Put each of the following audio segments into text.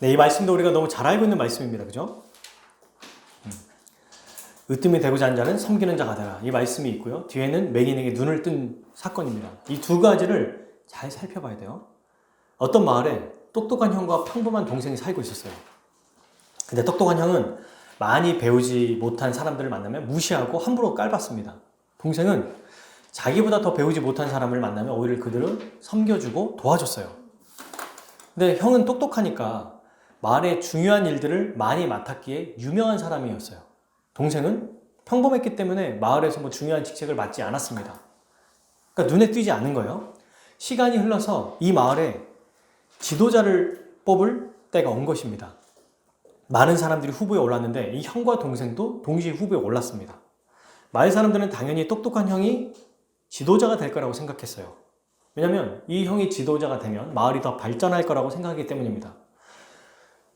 네, 이 말씀도 우리가 너무 잘 알고 있는 말씀입니다. 그죠? 으뜸이 되고자 하는 자는 섬기는 자가 되라. 이 말씀이 있고요. 뒤에는 맹인에게 눈을 뜬 사건입니다. 이 두 가지를 잘 살펴봐야 돼요. 어떤 마을에 똑똑한 형과 평범한 동생이 살고 있었어요. 근데 똑똑한 형은 많이 배우지 못한 사람들을 만나면 무시하고 함부로 깔봤습니다. 동생은 자기보다 더 배우지 못한 사람을 만나면 오히려 그들을 섬겨주고 도와줬어요. 근데 형은 똑똑하니까 마을의 중요한 일들을 많이 맡았기에 유명한 사람이었어요. 동생은 평범했기 때문에 마을에서 뭐 중요한 직책을 맡지 않았습니다. 그러니까 눈에 띄지 않은 거예요. 시간이 흘러서 이 마을에 지도자를 뽑을 때가 온 것입니다. 많은 사람들이 후보에 올랐는데 이 형과 동생도 동시에 후보에 올랐습니다. 마을 사람들은 당연히 똑똑한 형이 지도자가 될 거라고 생각했어요. 왜냐하면 이 형이 지도자가 되면 마을이 더 발전할 거라고 생각하기 때문입니다.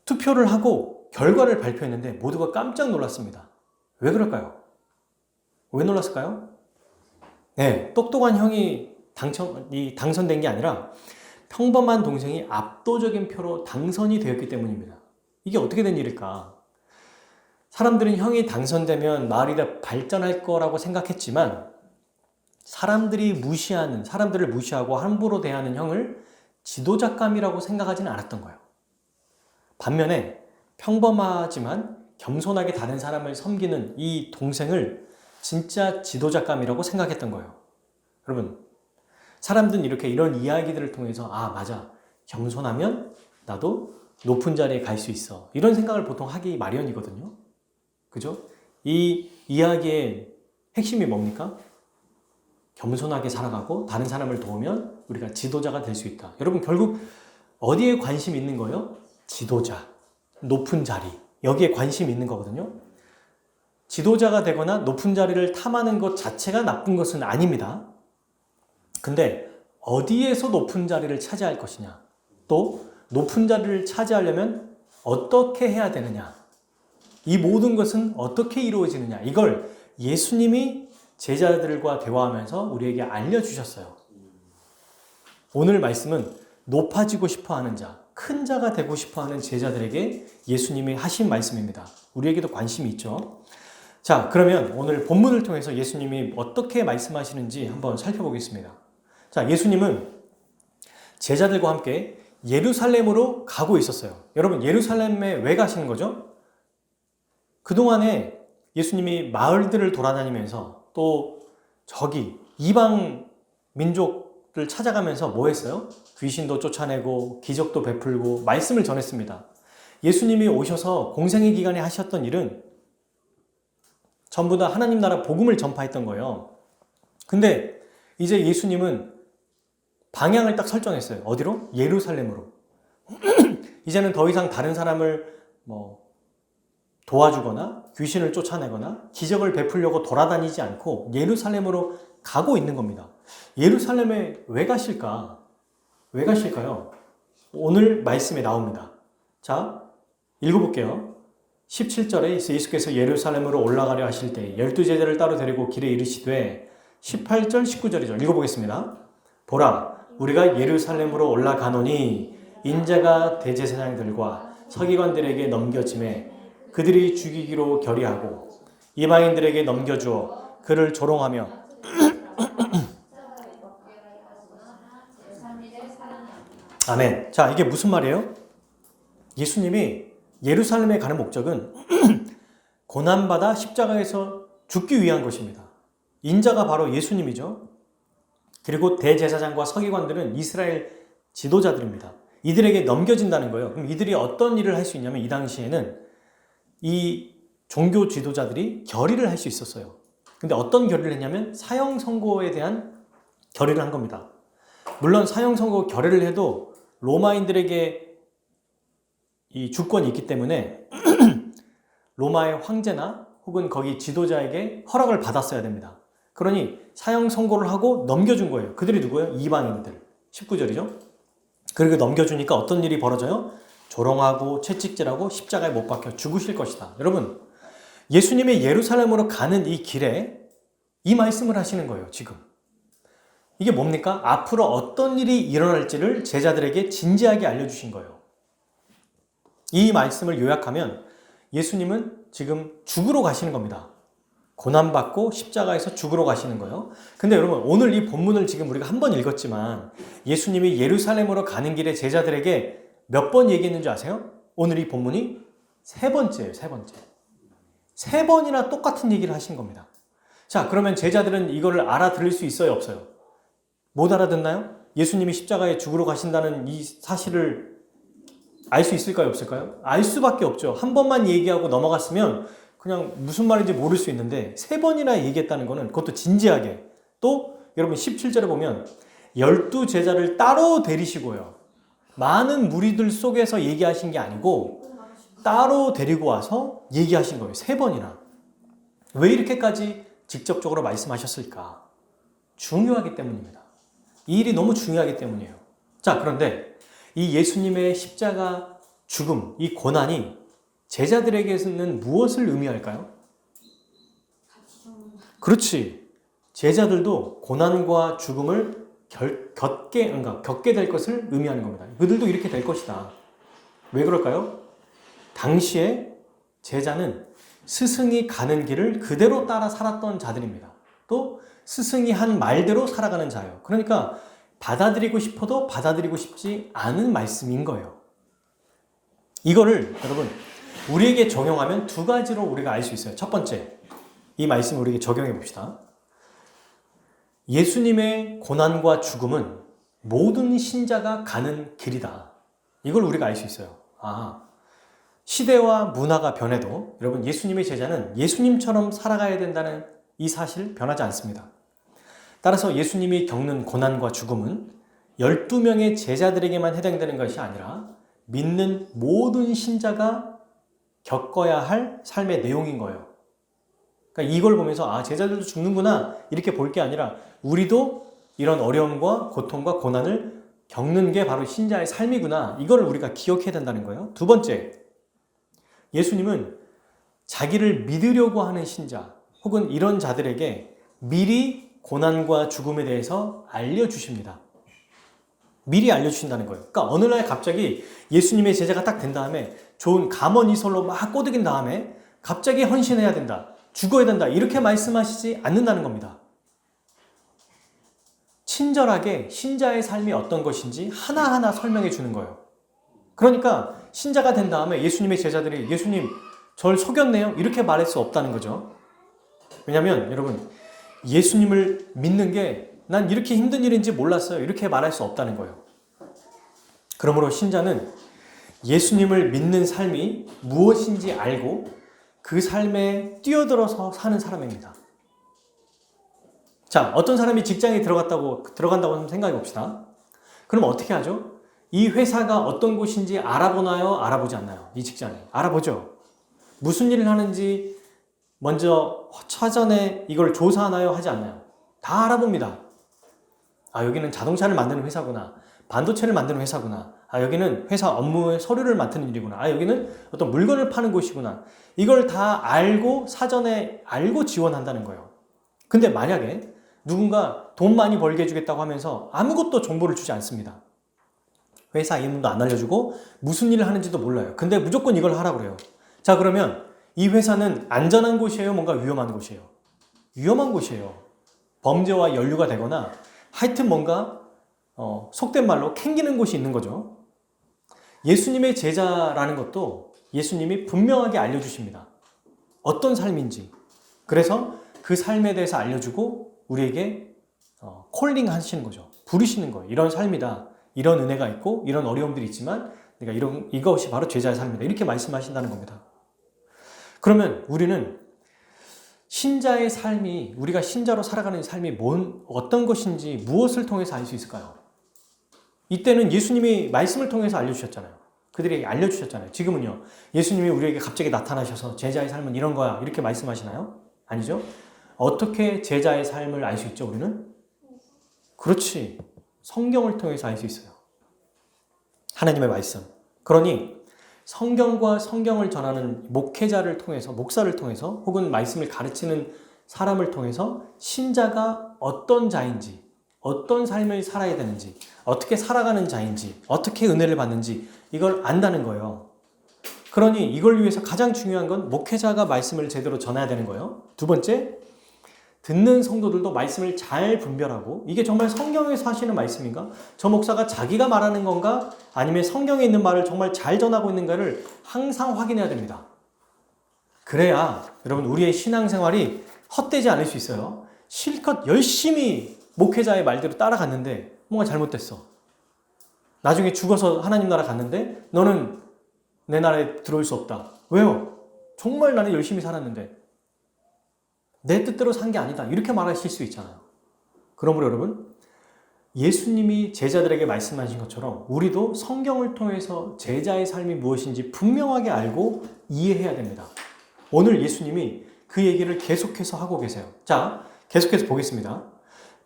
투표를 하고 결과를 발표했는데 모두가 깜짝 놀랐습니다. 왜 그럴까요? 왜 놀랐을까요? 네, 똑똑한 형이 당선된 게 아니라 평범한 동생이 압도적인 표로 당선이 되었기 때문입니다. 이게 어떻게 된 일일까? 사람들은 형이 당선되면 마을이 더 발전할 거라고 생각했지만 사람들을 무시하고 함부로 대하는 형을 지도자감이라고 생각하지는 않았던 거예요. 반면에 평범하지만 겸손하게 다른 사람을 섬기는 이 동생을 진짜 지도자감이라고 생각했던 거예요. 여러분, 사람들은 이런 이야기들을 통해서 맞아. 겸손하면 나도 높은 자리에 갈 수 있어. 이런 생각을 보통 하기 마련이거든요. 그죠? 이 이야기의 핵심이 뭡니까? 겸손하게 살아가고 다른 사람을 도우면 우리가 지도자가 될 수 있다. 여러분, 결국 어디에 관심이 있는 거예요? 지도자, 높은 자리. 여기에 관심이 있는 거거든요. 지도자가 되거나 높은 자리를 탐하는 것 자체가 나쁜 것은 아닙니다. 근데 어디에서 높은 자리를 차지할 것이냐, 또 높은 자리를 차지하려면 어떻게 해야 되느냐, 이 모든 것은 어떻게 이루어지느냐, 이걸 예수님이 제자들과 대화하면서 우리에게 알려주셨어요. 오늘 말씀은 높아지고 싶어하는 자, 큰 자가 되고 싶어하는 제자들에게 예수님이 하신 말씀입니다. 우리에게도 관심이 있죠. 자, 그러면 오늘 본문을 통해서 예수님이 어떻게 말씀하시는지 한번 살펴보겠습니다. 자, 예수님은 제자들과 함께 예루살렘으로 가고 있었어요. 여러분, 예루살렘에 왜 가시는 거죠? 그동안에 예수님이 마을들을 돌아다니면서 또 이방 민족들 찾아가면서 뭐 했어요? 귀신도 쫓아내고 기적도 베풀고 말씀을 전했습니다. 예수님이 오셔서 공생의 기간에 하셨던 일은 전부 다 하나님 나라 복음을 전파했던 거예요. 근데 이제 예수님은 방향을 딱 설정했어요. 어디로? 예루살렘으로. 이제는 더 이상 다른 사람을 도와주거나 귀신을 쫓아내거나 기적을 베풀려고 돌아다니지 않고 예루살렘으로 가고 있는 겁니다. 예루살렘에 왜 가실까? 왜 가실까요? 오늘 말씀에 나옵니다. 자, 읽어볼게요. 17절에 예수께서 예루살렘으로 올라가려 하실 때 12제자를 따로 데리고 길에 이르시되 18절, 19절이죠. 읽어보겠습니다. 보라, 우리가 예루살렘으로 올라가노니 인자가 대제사장들과 서기관들에게 넘겨짐에 그들이 죽이기로 결의하고 이방인들에게 넘겨주어 그를 조롱하며 아멘. 자, 이게 무슨 말이에요? 예수님이 예루살렘에 가는 목적은 고난받아 십자가에서 죽기 위한 것입니다. 인자가 바로 예수님이죠. 그리고 대제사장과 서기관들은 이스라엘 지도자들입니다. 이들에게 넘겨진다는 거예요. 그럼 이들이 어떤 일을 할 수 있냐면 이 당시에는 이 종교 지도자들이 결의를 할 수 있었어요. 근데 어떤 결의를 했냐면 사형 선고에 대한 결의를 한 겁니다. 물론 사형 선고 결의를 해도 로마인들에게 이 주권이 있기 때문에 로마의 황제나 혹은 거기 지도자에게 허락을 받았어야 됩니다. 그러니 사형 선고를 하고 넘겨준 거예요. 그들이 누구예요? 이방인들. 19절이죠. 그리고 넘겨주니까 어떤 일이 벌어져요? 조롱하고 채찍질하고 십자가에 못 박혀 죽으실 것이다. 여러분, 예수님의 예루살렘으로 가는 이 길에 이 말씀을 하시는 거예요. 지금 이게 뭡니까? 앞으로 어떤 일이 일어날지를 제자들에게 진지하게 알려주신 거예요. 이 말씀을 요약하면 예수님은 지금 죽으러 가시는 겁니다. 고난받고 십자가에서 죽으러 가시는 거예요. 근데 여러분, 오늘 이 본문을 지금 우리가 한 번 읽었지만 예수님이 예루살렘으로 가는 길에 제자들에게 몇 번 얘기했는지 아세요? 오늘 이 본문이 세 번째예요. 세 번째. 세 번이나 똑같은 얘기를 하신 겁니다. 자, 그러면 제자들은 이거를 알아들을 수 있어요? 없어요? 못 알아듣나요? 예수님이 십자가에 죽으러 가신다는 이 사실을 알 수 있을까요? 없을까요? 알 수밖에 없죠. 한 번만 얘기하고 넘어갔으면 그냥 무슨 말인지 모를 수 있는데 세 번이나 얘기했다는 거는, 그것도 진지하게. 또 여러분 17절에 보면 12제자를 따로 데리시고요. 많은 무리들 속에서 얘기하신 게 아니고 따로 데리고 와서 얘기하신 거예요. 세 번이나. 왜 이렇게까지 직접적으로 말씀하셨을까? 중요하기 때문입니다. 이 일이 너무 중요하기 때문이에요. 자, 그런데 이 예수님의 십자가 죽음, 이 고난이 제자들에게는 무엇을 의미할까요? 그렇지. 제자들도 고난과 죽음을 겪게 될 것을 의미하는 겁니다. 그들도 이렇게 될 것이다. 왜 그럴까요? 당시에 제자는 스승이 가는 길을 그대로 따라 살았던 자들입니다. 또 스승이 한 말대로 살아가는 자예요. 그러니까 받아들이고 싶어도 받아들이고 싶지 않은 말씀인 거예요. 이거를 여러분 우리에게 적용하면 두 가지로 우리가 알 수 있어요. 첫 번째, 이 말씀을 우리에게 적용해 봅시다. 예수님의 고난과 죽음은 모든 신자가 가는 길이다. 이걸 우리가 알 수 있어요. 시대와 문화가 변해도 여러분 예수님의 제자는 예수님처럼 살아가야 된다는 이 사실 변하지 않습니다. 따라서 예수님이 겪는 고난과 죽음은 12명의 제자들에게만 해당되는 것이 아니라 믿는 모든 신자가 겪어야 할 삶의 내용인 거예요. 그러니까 이걸 보면서 제자들도 죽는구나 이렇게 볼 게 아니라 우리도 이런 어려움과 고통과 고난을 겪는 게 바로 신자의 삶이구나, 이걸 우리가 기억해야 된다는 거예요. 두 번째, 예수님은 자기를 믿으려고 하는 신자 혹은 이런 자들에게 미리 고난과 죽음에 대해서 알려주십니다. 미리 알려주신다는 거예요. 그러니까 어느 날 갑자기 예수님의 제자가 딱 된 다음에 좋은 감언이설로 막 꼬드긴 다음에 갑자기 헌신해야 된다, 죽어야 된다 이렇게 말씀하시지 않는다는 겁니다. 친절하게 신자의 삶이 어떤 것인지 하나하나 설명해 주는 거예요. 그러니까 신자가 된 다음에 예수님의 제자들이 예수님 절 속였네요 이렇게 말할 수 없다는 거죠. 왜냐하면 여러분 예수님을 믿는 게 난 이렇게 힘든 일인지 몰랐어요 이렇게 말할 수 없다는 거예요. 그러므로 신자는 예수님을 믿는 삶이 무엇인지 알고 그 삶에 뛰어들어서 사는 사람입니다. 자, 어떤 사람이 직장에 들어간다고 생각해 봅시다. 그럼 어떻게 하죠? 이 회사가 어떤 곳인지 알아보나요? 알아보지 않나요? 이 직장이. 알아보죠. 무슨 일을 하는지 먼저 사전에 이걸 조사하나요? 하지 않나요? 다 알아봅니다. 여기는 자동차를 만드는 회사구나. 반도체를 만드는 회사구나. 여기는 회사 업무의 서류를 맡는 일이구나. 여기는 어떤 물건을 파는 곳이구나. 이걸 다 알고 사전에 알고 지원한다는 거예요. 근데 만약에 누군가 돈 많이 벌게 해주겠다고 하면서 아무것도 정보를 주지 않습니다. 회사 이름도 안 알려주고 무슨 일을 하는지도 몰라요. 근데 무조건 이걸 하라고 그래요. 자, 그러면 이 회사는 안전한 곳이에요? 뭔가 위험한 곳이에요? 위험한 곳이에요. 범죄와 연루가 되거나 하여튼 뭔가 속된 말로 캥기는 곳이 있는 거죠. 예수님의 제자라는 것도 예수님이 분명하게 알려주십니다. 어떤 삶인지. 그래서 그 삶에 대해서 알려주고 우리에게 콜링 하시는 거죠. 부르시는 거예요. 이런 삶이다. 이런 은혜가 있고 이런 어려움들이 있지만 이것이 바로 제자의 삶이다. 이렇게 말씀하신다는 겁니다. 그러면 우리는 신자의 삶이, 우리가 신자로 살아가는 삶이 어떤 것인지 무엇을 통해서 알 수 있을까요? 이때는 예수님이 말씀을 통해서 알려주셨잖아요. 그들에게 알려주셨잖아요. 지금은요, 예수님이 우리에게 갑자기 나타나셔서 제자의 삶은 이런 거야 이렇게 말씀하시나요? 아니죠. 어떻게 제자의 삶을 알 수 있죠, 우리는? 그렇지. 성경을 통해서 알 수 있어요. 하나님의 말씀. 그러니 성경과 성경을 전하는 목회자를 통해서, 목사를 통해서 혹은 말씀을 가르치는 사람을 통해서 신자가 어떤 자인지, 어떤 삶을 살아야 되는지, 어떻게 살아가는 자인지, 어떻게 은혜를 받는지 이걸 안다는 거예요. 그러니 이걸 위해서 가장 중요한 건 목회자가 말씀을 제대로 전해야 되는 거예요. 두 번째, 듣는 성도들도 말씀을 잘 분별하고 이게 정말 성경에서 하시는 말씀인가? 저 목사가 자기가 말하는 건가? 아니면 성경에 있는 말을 정말 잘 전하고 있는가를 항상 확인해야 됩니다. 그래야 여러분 우리의 신앙생활이 헛되지 않을 수 있어요. 실컷 열심히 목회자의 말대로 따라갔는데 뭔가 잘못됐어. 나중에 죽어서 하나님 나라 갔는데 너는 내 나라에 들어올 수 없다. 왜요? 정말 나는 열심히 살았는데 내 뜻대로 산 게 아니다. 이렇게 말하실 수 있잖아요. 그러므로 여러분, 예수님이 제자들에게 말씀하신 것처럼 우리도 성경을 통해서 제자의 삶이 무엇인지 분명하게 알고 이해해야 됩니다. 오늘 예수님이 그 얘기를 계속해서 하고 계세요. 자, 계속해서 보겠습니다.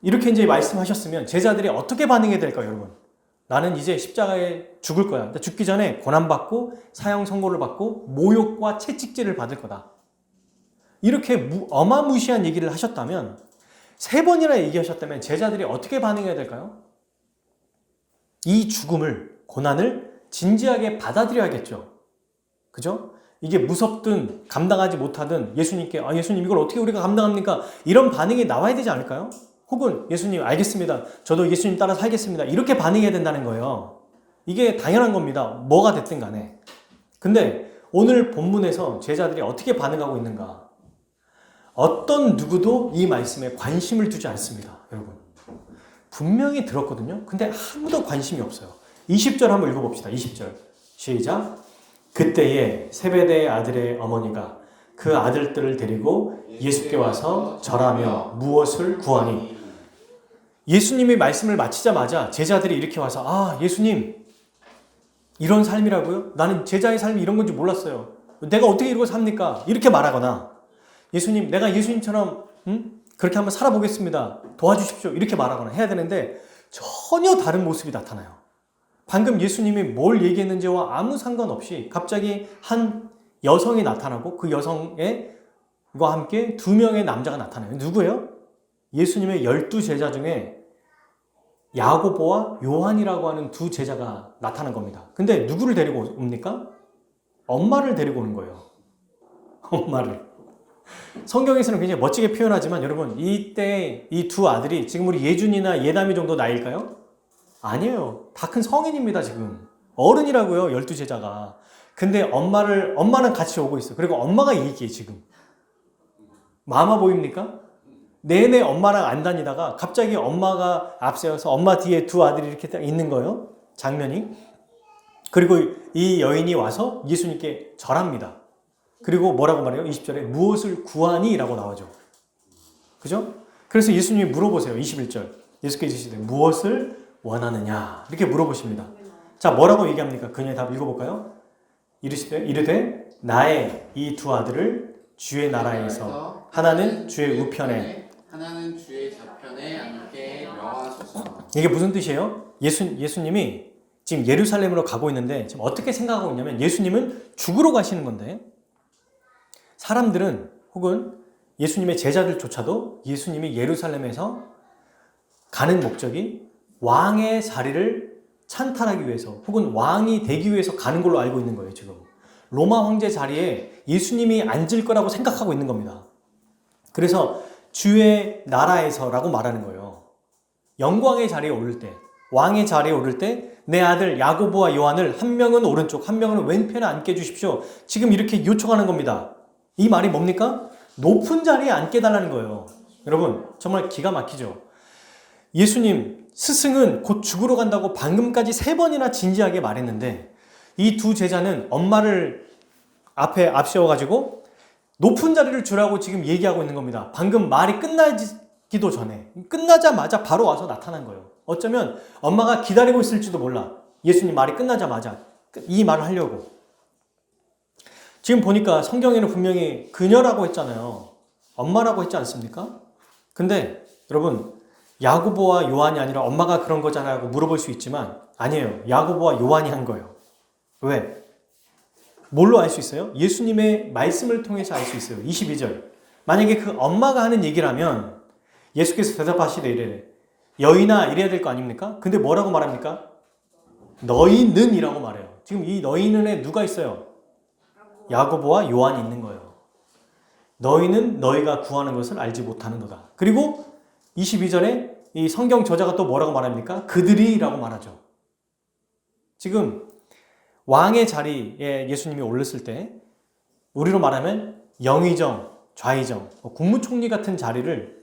이렇게 이제 말씀하셨으면 제자들이 어떻게 반응해야 될까요, 여러분? 나는 이제 십자가에 죽을 거야. 죽기 전에 고난받고 사형 선고를 받고 모욕과 채찍질을 받을 거다. 이렇게 어마무시한 얘기를 하셨다면, 3번이나 얘기하셨다면 제자들이 어떻게 반응해야 될까요? 이 죽음을, 고난을 진지하게 받아들여야겠죠. 그죠? 이게 무섭든 감당하지 못하든 예수님께 예수님 이걸 어떻게 우리가 감당합니까? 이런 반응이 나와야 되지 않을까요? 혹은 예수님 알겠습니다. 저도 예수님 따라 살겠습니다. 이렇게 반응해야 된다는 거예요. 이게 당연한 겁니다. 뭐가 됐든 간에. 근데 오늘 본문에서 제자들이 어떻게 반응하고 있는가? 어떤 누구도 이 말씀에 관심을 두지 않습니다. 여러분. 분명히 들었거든요. 근데 아무도 관심이 없어요. 20절 한번 읽어봅시다. 20절. 시작. 그때에 세베대의 아들의 어머니가 그 아들들을 데리고 예수께 와서 절하며 무엇을 구하니. 예수님이 말씀을 마치자마자 제자들이 이렇게 와서 예수님 이런 삶이라고요? 나는 제자의 삶이 이런 건지 몰랐어요. 내가 어떻게 이러고 삽니까? 이렇게 말하거나 예수님 내가 예수님처럼 그렇게 한번 살아보겠습니다. 도와주십시오. 이렇게 말하거나 해야 되는데 전혀 다른 모습이 나타나요. 방금 예수님이 뭘 얘기했는지와 아무 상관없이 갑자기 한 여성이 나타나고 그 여성과 함께 2명의 남자가 나타나요. 누구예요? 예수님의 12제자 중에 야고보와 요한이라고 하는 2 제자가 나타난 겁니다. 근데 누구를 데리고 옵니까? 엄마를 데리고 오는 거예요. 엄마를. 성경에서는 굉장히 멋지게 표현하지만 여러분 이때 이 2 아들이 지금 우리 예준이나 예담이 정도 나이일까요? 아니에요. 다 큰 성인입니다. 지금 어른이라고요. 12제자가. 근데 엄마는 같이 오고 있어요. 그리고 엄마가 얘기해 지금. 마마 보입니까? 내내 엄마랑 안 다니다가 갑자기 엄마가 앞세워서 엄마 뒤에 2 아들이 이렇게 딱 있는 거예요. 장면이. 그리고 이 여인이 와서 예수님께 절합니다. 그리고 뭐라고 말해요? 20절에 무엇을 구하니? 라고 나오죠. 그죠? 그래서 예수님이 물어보세요. 21절. 예수께서 이르시되 무엇을 원하느냐? 이렇게 물어보십니다. 자, 뭐라고 얘기합니까? 그녀의 답 읽어볼까요? 이르되 나의 이 2 아들을 주의 나라에서 하나는 주의 우편에 하나는 주의 좌편에 앉게 명하소서. 이게 무슨 뜻이에요? 예수님이 지금 예루살렘으로 가고 있는데 지금 어떻게 생각하고 있냐면 예수님은 죽으러 가시는 건데 사람들은 혹은 예수님의 제자들조차도 예수님이 예루살렘에서 가는 목적이 왕의 자리를 찬탈하기 위해서 혹은 왕이 되기 위해서 가는 걸로 알고 있는 거예요. 지금 로마 황제 자리에 예수님이 앉을 거라고 생각하고 있는 겁니다. 그래서 주의 나라에서라고 말하는 거예요. 영광의 자리에 오를 때, 왕의 자리에 오를 때 내 아들 야고보와 요한을 한 명은 오른쪽, 한 명은 왼편에 앉게 해주십시오. 지금 이렇게 요청하는 겁니다. 이 말이 뭡니까? 높은 자리에 앉게 해달라는 거예요. 여러분 정말 기가 막히죠. 예수님 스승은 곧 죽으러 간다고 방금까지 3번이나 진지하게 말했는데 이 2 제자는 엄마를 앞에 앞세워가지고 높은 자리를 주라고 지금 얘기하고 있는 겁니다. 방금 말이 끝나기도 전에 끝나자마자 바로 와서 나타난 거예요. 어쩌면 엄마가 기다리고 있을지도 몰라. 예수님 말이 끝나자마자 이 말을 하려고. 지금 보니까 성경에는 분명히 그녀라고 했잖아요. 엄마라고 했지 않습니까? 근데 여러분 야고보와 요한이 아니라 엄마가 그런 거잖아요 라고 물어볼 수 있지만 아니에요. 야고보와 요한이 한 거예요. 왜? 뭘로 알 수 있어요? 예수님의 말씀을 통해서 알 수 있어요. 22절. 만약에 그 엄마가 하는 얘기라면 예수께서 대답하시되 이래. 여인아 이래야 될 거 아닙니까? 근데 뭐라고 말합니까? 너희는 이라고 말해요. 지금 이 너희는에 누가 있어요? 야고보와 요한이 있는 거예요. 너희는 너희가 구하는 것을 알지 못하는도다. 그리고 22절에 이 성경 저자가 또 뭐라고 말합니까? 그들이라고 말하죠. 지금 왕의 자리에 예수님이 올렸을 때 우리로 말하면 영의정, 좌의정, 국무총리 같은 자리를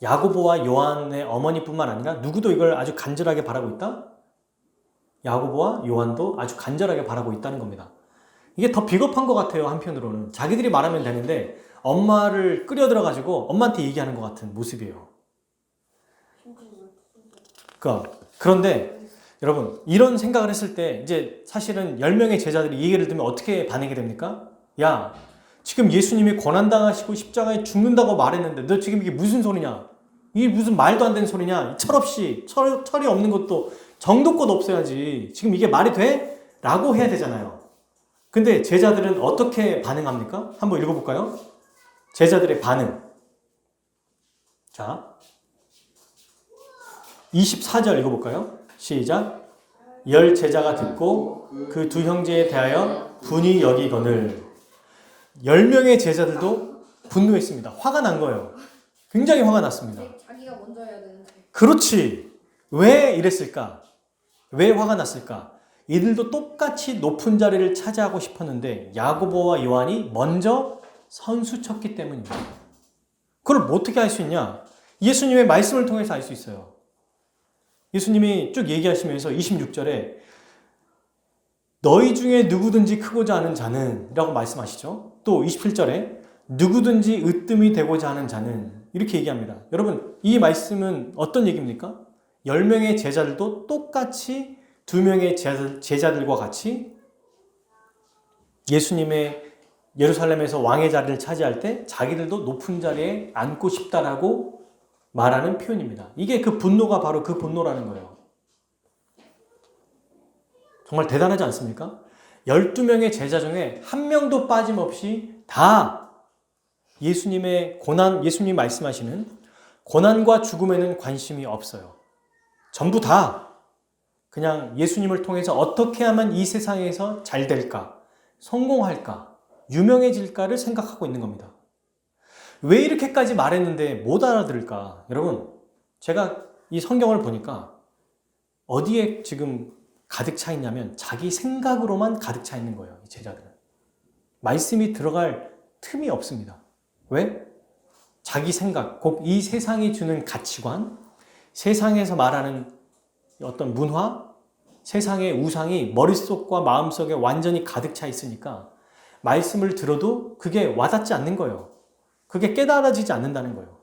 야고보와 요한의 어머니뿐만 아니라 누구도 이걸 아주 간절하게 바라고 있다? 야고보와 요한도 아주 간절하게 바라고 있다는 겁니다. 이게 더 비겁한 것 같아요. 한편으로는 자기들이 말하면 되는데 엄마를 끌어들여가지고 엄마한테 얘기하는 것 같은 모습이에요. 그런데 여러분 이런 생각을 했을 때 이제 사실은 10명의 제자들이 이 얘기를 들으면 어떻게 반응이 됩니까? 야, 지금 예수님이 고난당하시고 십자가에 죽는다고 말했는데 너 지금 이게 무슨 소리냐? 이게 무슨 말도 안 되는 소리냐? 철없이 철이 없는 것도 정도껏 없어야지. 지금 이게 말이 돼? 라고 해야 되잖아요. 근데 제자들은 어떻게 반응합니까? 한번 읽어볼까요? 제자들의 반응. 자, 24절 읽어볼까요? 시작. 10 제자가 듣고 그 두 형제에 대하여 분이 여기거늘. 10명의 제자들도 분노했습니다. 화가 난 거예요. 굉장히 화가 났습니다. 자기가 먼저 해야 되는데. 그렇지. 왜 이랬을까? 왜 화가 났을까? 이들도 똑같이 높은 자리를 차지하고 싶었는데 야고보와 요한이 먼저 선수 쳤기 때문입니다. 그걸 어떻게 할 수 있냐? 예수님의 말씀을 통해서 알 수 있어요. 예수님이 쭉 얘기하시면서 26절에 너희 중에 누구든지 크고자 하는 자는 라고 말씀하시죠. 또 27절에 누구든지 으뜸이 되고자 하는 자는 이렇게 얘기합니다. 여러분 이 말씀은 어떤 얘기입니까? 10명의 제자들도 똑같이 2명의 제자들과 같이 예수님의 예루살렘에서 왕의 자리를 차지할 때 자기들도 높은 자리에 앉고 싶다라고 말하는 표현입니다. 이게 그 분노가 바로 그 분노라는 거예요. 정말 대단하지 않습니까? 12명의 제자 중에 한 명도 빠짐없이 다 예수님의 고난, 예수님 말씀하시는 고난과 죽음에는 관심이 없어요. 전부 다 그냥 예수님을 통해서 어떻게 하면 이 세상에서 잘 될까, 성공할까, 유명해질까를 생각하고 있는 겁니다. 왜 이렇게까지 말했는데 못 알아들을까? 여러분, 제가 이 성경을 보니까 어디에 지금 가득 차 있냐면 자기 생각으로만 가득 차 있는 거예요. 이 제자들은. 말씀이 들어갈 틈이 없습니다. 왜? 자기 생각, 곧 이 세상이 주는 가치관, 세상에서 말하는 어떤 문화, 세상의 우상이 머릿속과 마음속에 완전히 가득 차 있으니까 말씀을 들어도 그게 와닿지 않는 거예요. 그게 깨달아지지 않는다는 거예요.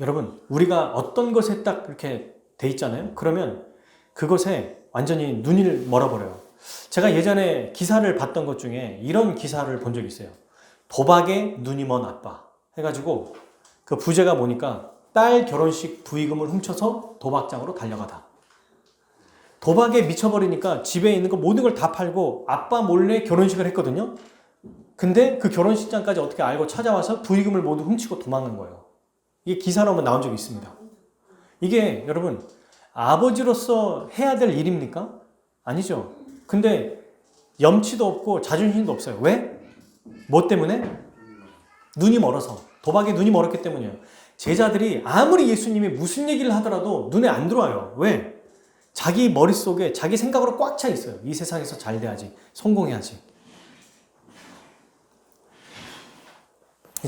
여러분, 우리가 어떤 것에 딱 이렇게 돼 있잖아요. 그러면 그것에 완전히 눈을 멀어버려요. 제가 예전에 기사를 봤던 것 중에 이런 기사를 본 적이 있어요. 도박에 눈이 먼 아빠 해가지고 그 부제가 보니까 딸 결혼식 부의금을 훔쳐서 도박장으로 달려가다. 도박에 미쳐버리니까 집에 있는 거 모든 걸 다 팔고 아빠 몰래 결혼식을 했거든요. 근데 그 결혼식장까지 어떻게 알고 찾아와서 부의금을 모두 훔치고 도망간 거예요. 이게 기사로 한번 나온 적이 있습니다. 이게 여러분 아버지로서 해야 될 일입니까? 아니죠. 근데 염치도 없고 자존심도 없어요. 왜? 뭐 때문에? 눈이 멀어서. 도박에 눈이 멀었기 때문이에요. 제자들이 아무리 예수님이 무슨 얘기를 하더라도 눈에 안 들어와요. 왜? 자기 머릿속에 자기 생각으로 꽉 차 있어요. 이 세상에서 잘 돼야지. 성공해야지.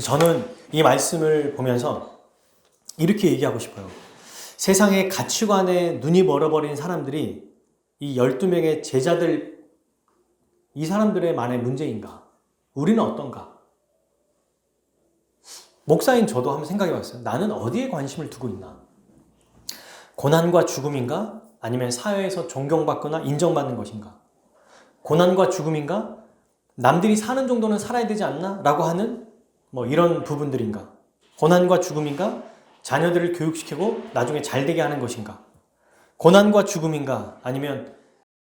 저는 이 말씀을 보면서 이렇게 얘기하고 싶어요. 세상의 가치관에 눈이 멀어버린 사람들이 이 12명의 제자들, 이 사람들의만의 문제인가? 우리는 어떤가? 목사인 저도 한번 생각해 봤어요. 나는 어디에 관심을 두고 있나? 고난과 죽음인가? 아니면 사회에서 존경받거나 인정받는 것인가? 고난과 죽음인가? 남들이 사는 정도는 살아야 되지 않나? 라고 하는 뭐 이런 부분들인가? 고난과 죽음인가? 자녀들을 교육시키고 나중에 잘 되게 하는 것인가? 고난과 죽음인가? 아니면